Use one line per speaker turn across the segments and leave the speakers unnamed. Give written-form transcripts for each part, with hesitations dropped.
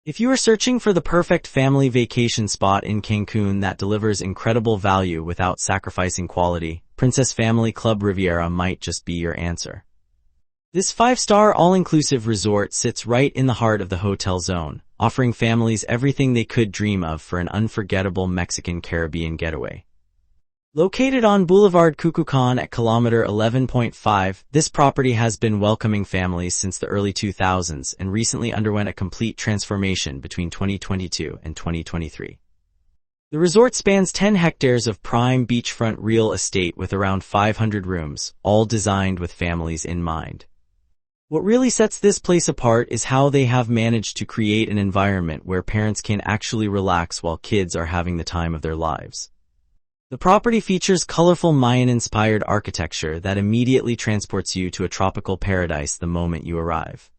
If you are searching for the perfect family vacation spot in Cancun that delivers incredible value without sacrificing quality, Princess Family Club Riviera might just be your answer. This 5-star all-inclusive resort sits right in the heart of the hotel zone, offering families everything they could dream of for an unforgettable Mexican Caribbean getaway. Located on Boulevard Cucucan at kilometer 11.5, this property has been welcoming families since the early 2000s and recently underwent a complete transformation between 2022 and 2023. The resort spans 10 hectares of prime beachfront real estate with around 500 rooms, all designed with families in mind. What really sets this place apart is how they have managed to create an environment where parents can actually relax while kids are having the time of their lives. The property features colorful Mayan-inspired architecture that immediately transports you to a tropical paradise the moment you arrive.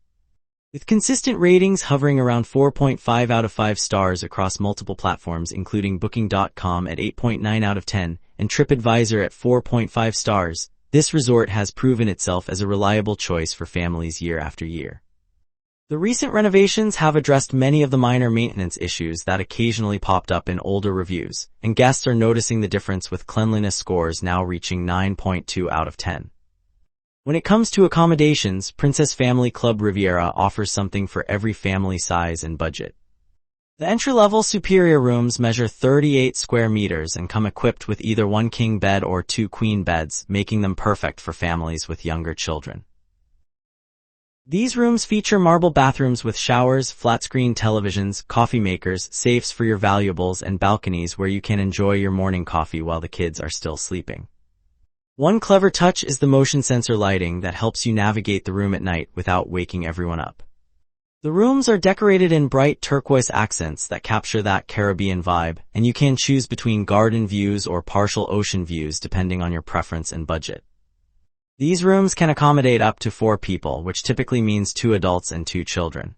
With consistent ratings hovering around 4.5 out of 5 stars across multiple platforms including Booking.com at 8.9 out of 10 and TripAdvisor at 4.5 stars, this resort has proven itself as a reliable choice for families year after year. The recent renovations have addressed many of the minor maintenance issues that occasionally popped up in older reviews, and guests are noticing the difference with cleanliness scores now reaching 9.2 out of 10. When it comes to accommodations, Princess Family Club Riviera offers something for every family size and budget. The entry-level superior rooms measure 38 square meters and come equipped with either one king bed or 2 queen beds, making them perfect for families with younger children. These rooms feature marble bathrooms with showers, flat-screen televisions, coffee makers, safes for your valuables, and balconies where you can enjoy your morning coffee while the kids are still sleeping. One clever touch is the motion sensor lighting that helps you navigate the room at night without waking everyone up. The rooms are decorated in bright turquoise accents that capture that Caribbean vibe, and you can choose between garden views or partial ocean views depending on your preference and budget. These rooms can accommodate up to 4 people, which typically means 2 adults and 2 children.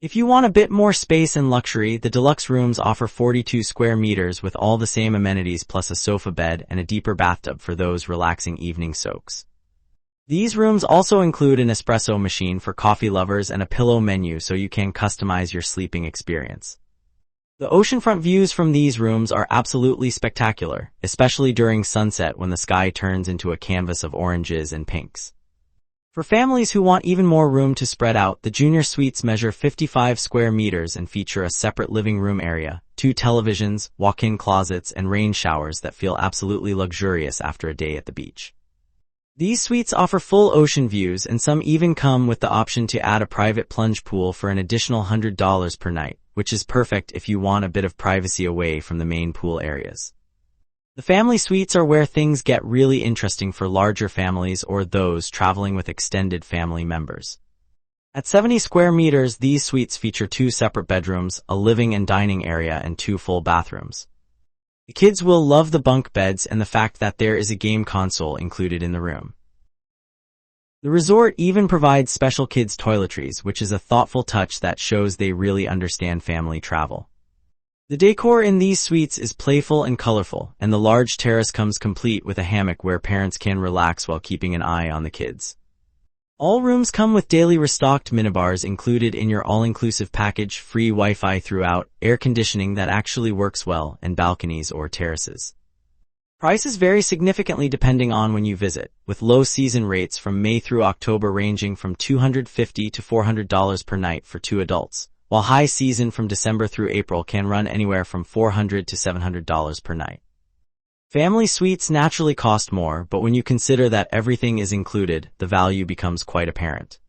If you want a bit more space and luxury, the deluxe rooms offer 42 square meters with all the same amenities plus a sofa bed and a deeper bathtub for those relaxing evening soaks. These rooms also include an espresso machine for coffee lovers and a pillow menu so you can customize your sleeping experience. The oceanfront views from these rooms are absolutely spectacular, especially during sunset when the sky turns into a canvas of oranges and pinks. For families who want even more room to spread out, the junior suites measure 55 square meters and feature a separate living room area, 2 televisions, walk-in closets, and rain showers that feel absolutely luxurious after a day at the beach. These suites offer full ocean views, and some even come with the option to add a private plunge pool for an additional $100 per night, which is perfect if you want a bit of privacy away from the main pool areas. The family suites are where things get really interesting for larger families or those traveling with extended family members. At 70 square meters, these suites feature 2 separate bedrooms, a living and dining area, and 2 full bathrooms. The kids will love the bunk beds and the fact that there is a game console included in the room. The resort even provides special kids' toiletries, which is a thoughtful touch that shows they really understand family travel. The decor in these suites is playful and colorful, and the large terrace comes complete with a hammock where parents can relax while keeping an eye on the kids. All rooms come with daily restocked minibars included in your all-inclusive package, free Wi-Fi throughout, air conditioning that actually works well, and balconies or terraces. Prices vary significantly depending on when you visit, with low season rates from May through October ranging from $250 to $400 per night for 2 adults, while high season from December through April can run anywhere from $400 to $700 per night. Family suites naturally cost more, but when you consider that everything is included, the value becomes quite apparent.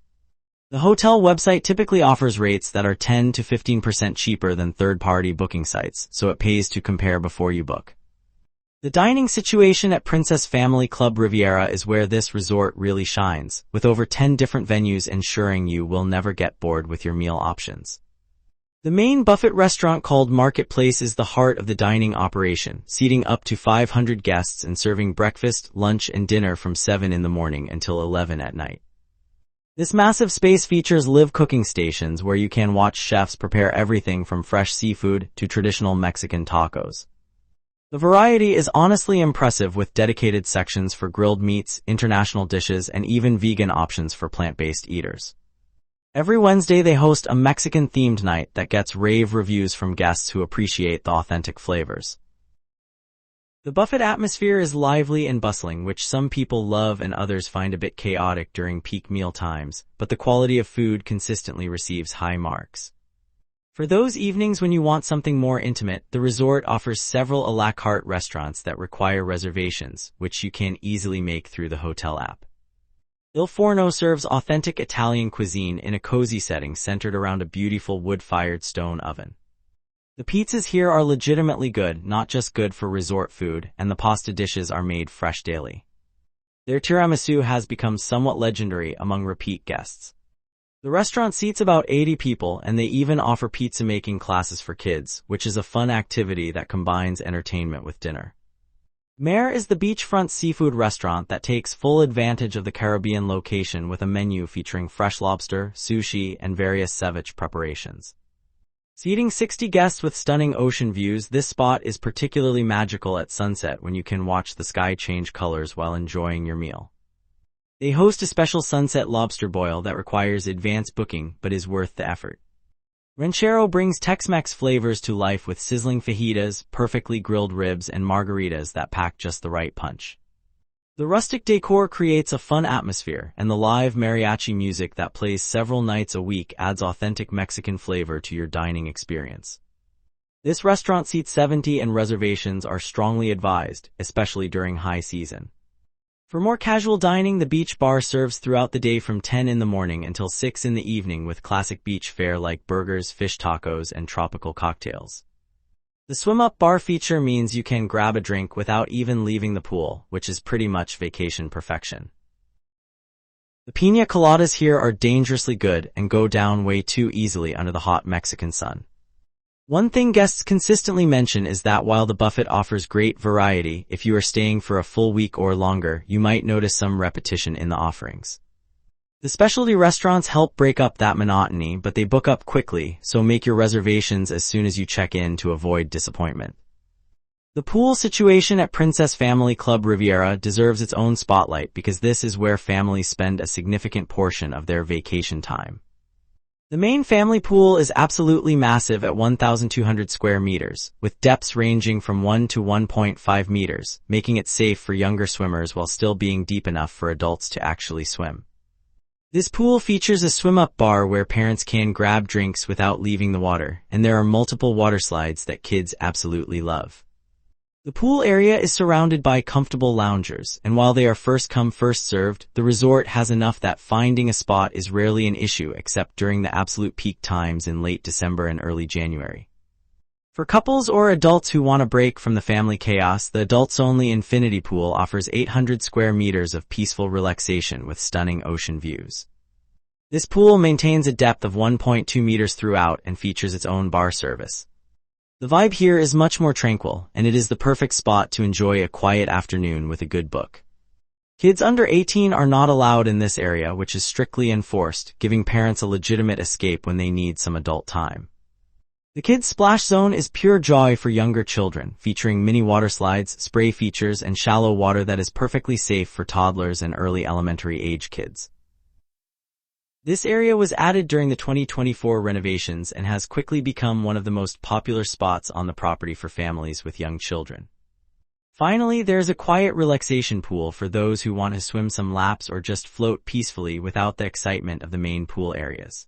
The hotel website typically offers rates that are 10 to 15% cheaper than third-party booking sites, so it pays to compare before you book. The dining situation at Princess Family Club Riviera is where this resort really shines, with over 10 different venues ensuring you will never get bored with your meal options. The main buffet restaurant called Marketplace is the heart of the dining operation, seating up to 500 guests and serving breakfast, lunch, and dinner from 7 in the morning until 11 at night. This massive space features live cooking stations where you can watch chefs prepare everything from fresh seafood to traditional Mexican tacos. The variety is honestly impressive, with dedicated sections for grilled meats, international dishes, and even vegan options for plant-based eaters. Every Wednesday they host a Mexican-themed night that gets rave reviews from guests who appreciate the authentic flavors. The buffet atmosphere is lively and bustling, which some people love and others find a bit chaotic during peak meal times, but the quality of food consistently receives high marks. For those evenings when you want something more intimate, the resort offers several a la carte restaurants that require reservations, which you can easily make through the hotel app. Il Forno serves authentic Italian cuisine in a cozy setting centered around a beautiful wood-fired stone oven. The pizzas here are legitimately good, not just good for resort food, and the pasta dishes are made fresh daily. Their tiramisu has become somewhat legendary among repeat guests. The restaurant seats about 80 people, and they even offer pizza-making classes for kids, which is a fun activity that combines entertainment with dinner. Mare is the beachfront seafood restaurant that takes full advantage of the Caribbean location with a menu featuring fresh lobster, sushi, and various ceviche preparations. Seating 60 guests with stunning ocean views, this spot is particularly magical at sunset when you can watch the sky change colors while enjoying your meal. They host a special sunset lobster boil that requires advance booking but is worth the effort. Ranchero brings Tex-Mex flavors to life with sizzling fajitas, perfectly grilled ribs, and margaritas that pack just the right punch. The rustic decor creates a fun atmosphere, and the live mariachi music that plays several nights a week adds authentic Mexican flavor to your dining experience. This restaurant seats 70 and reservations are strongly advised, especially during high season. For more casual dining, the beach bar serves throughout the day from 10 in the morning until 6 in the evening with classic beach fare like burgers, fish tacos, and tropical cocktails. The swim-up bar feature means you can grab a drink without even leaving the pool, which is pretty much vacation perfection. The piña coladas here are dangerously good and go down way too easily under the hot Mexican sun. One thing guests consistently mention is that while the buffet offers great variety, if you are staying for a full week or longer, you might notice some repetition in the offerings. The specialty restaurants help break up that monotony, but they book up quickly, so make your reservations as soon as you check in to avoid disappointment. The pool situation at Princess Family Club Riviera deserves its own spotlight because this is where families spend a significant portion of their vacation time. The main family pool is absolutely massive at 1,200 square meters, with depths ranging from 1 to 1.5 meters, making it safe for younger swimmers while still being deep enough for adults to actually swim. This pool features a swim-up bar where parents can grab drinks without leaving the water, and there are multiple water slides that kids absolutely love. The pool area is surrounded by comfortable loungers, and while they are first come first served, the resort has enough that finding a spot is rarely an issue except during the absolute peak times in late December and early January. For couples or adults who want a break from the family chaos, the adults-only infinity pool offers 800 square meters of peaceful relaxation with stunning ocean views. This pool maintains a depth of 1.2 meters throughout and features its own bar service. The vibe here is much more tranquil, and it is the perfect spot to enjoy a quiet afternoon with a good book. Kids under 18 are not allowed in this area, which is strictly enforced, giving parents a legitimate escape when they need some adult time. The kids' splash zone is pure joy for younger children, featuring mini water slides, spray features, and shallow water that is perfectly safe for toddlers and early elementary age kids. This area was added during the 2024 renovations and has quickly become one of the most popular spots on the property for families with young children. Finally, there's a quiet relaxation pool for those who want to swim some laps or just float peacefully without the excitement of the main pool areas.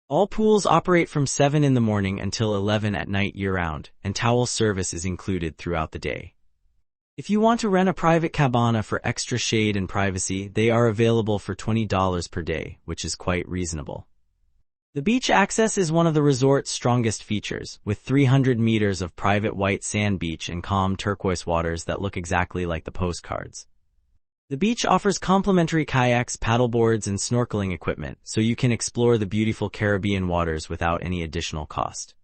All pools operate from 7 in the morning until 11 at night year-round, and towel service is included throughout the day. If you want to rent a private cabana for extra shade and privacy, they are available for $20 per day, which is quite reasonable. The beach access is one of the resort's strongest features, with 300 meters of private white sand beach and calm turquoise waters that look exactly like the postcards. The beach offers complimentary kayaks, paddleboards, and snorkeling equipment, so you can explore the beautiful Caribbean waters without any additional cost.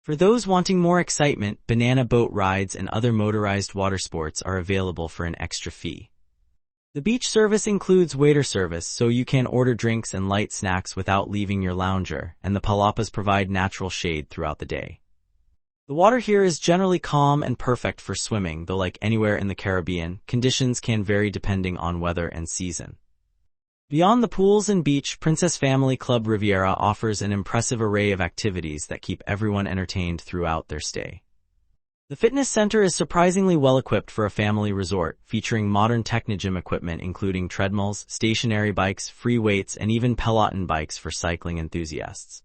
For those wanting more excitement, banana boat rides and other motorized water sports are available for an extra fee. The beach service includes waiter service, so you can order drinks and light snacks without leaving your lounger, and the palapas provide natural shade throughout the day. The water here is generally calm and perfect for swimming, though like anywhere in the Caribbean, conditions can vary depending on weather and season. Beyond the pools and beach, Princess Family Club Riviera offers an impressive array of activities that keep everyone entertained throughout their stay. The fitness center is surprisingly well equipped for a family resort, featuring modern technogym equipment including treadmills, stationary bikes, free weights, and even Peloton bikes for cycling enthusiasts.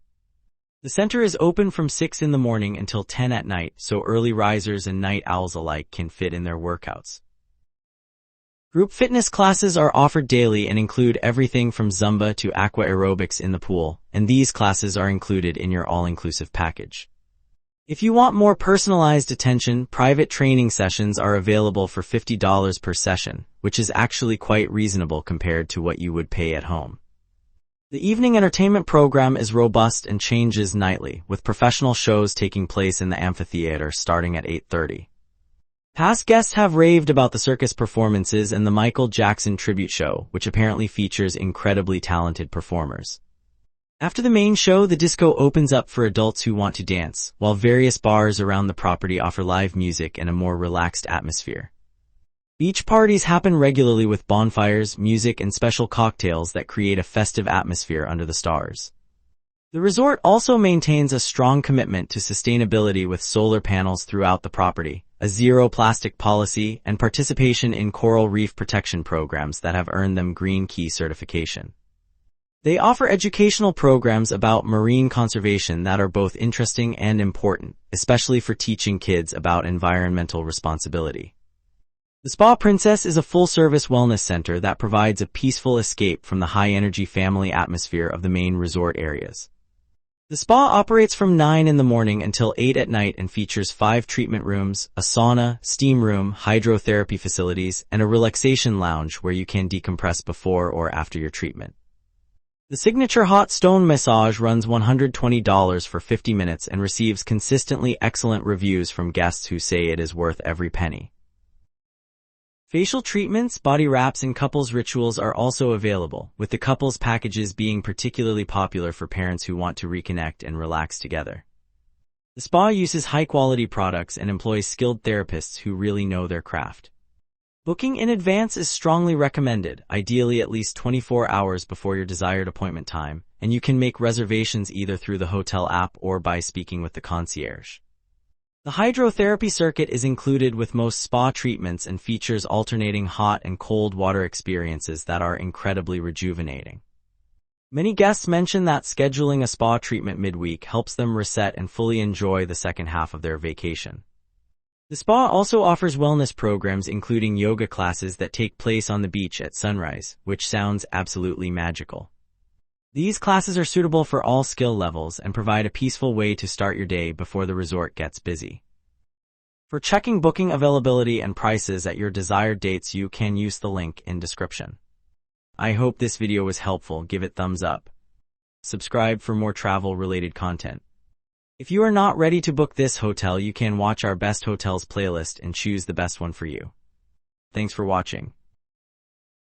The center is open from 6 in the morning until 10 at night, so early risers and night owls alike can fit in their workouts. Group fitness classes are offered daily and include everything from Zumba to aqua aerobics in the pool, and these classes are included in your all-inclusive package. If you want more personalized attention, private training sessions are available for $50 per session, which is actually quite reasonable compared to what you would pay at home. The evening entertainment program is robust and changes nightly, with professional shows taking place in the amphitheater starting at 8:30. Past guests have raved about the circus performances and the Michael Jackson tribute show, which apparently features incredibly talented performers. After the main show, the disco opens up for adults who want to dance, while various bars around the property offer live music and a more relaxed atmosphere. Beach parties happen regularly with bonfires, music, and special cocktails that create a festive atmosphere under the stars. The resort also maintains a strong commitment to sustainability with solar panels throughout the property, a zero-plastic policy, and participation in coral reef protection programs that have earned them Green Key certification. They offer educational programs about marine conservation that are both interesting and important, especially for teaching kids about environmental responsibility. The Spa Princess is a full-service wellness center that provides a peaceful escape from the high-energy family atmosphere of the main resort areas. The spa operates from 9 in the morning until 8 at night and features 5 treatment rooms, a sauna, steam room, hydrotherapy facilities, and a relaxation lounge where you can decompress before or after your treatment. The signature hot stone massage runs $120 for 50 minutes and receives consistently excellent reviews from guests who say it is worth every penny. Facial treatments, body wraps, and couples rituals are also available, with the couples packages being particularly popular for parents who want to reconnect and relax together. The spa uses high-quality products and employs skilled therapists who really know their craft. Booking in advance is strongly recommended, ideally at least 24 hours before your desired appointment time, and you can make reservations either through the hotel app or by speaking with the concierge. The hydrotherapy circuit is included with most spa treatments and features alternating hot and cold water experiences that are incredibly rejuvenating. Many guests mention that scheduling a spa treatment midweek helps them reset and fully enjoy the second half of their vacation. The spa also offers wellness programs including yoga classes that take place on the beach at sunrise, which sounds absolutely magical. These classes are suitable for all skill levels and provide a peaceful way to start your day before the resort gets busy. For checking booking availability and prices at your desired dates, you can use the link in description. I hope this video was helpful. Give it thumbs up. Subscribe for more travel-related content. If you are not ready to book this hotel, you can watch our best hotels playlist and choose the best one for you. Thanks for watching.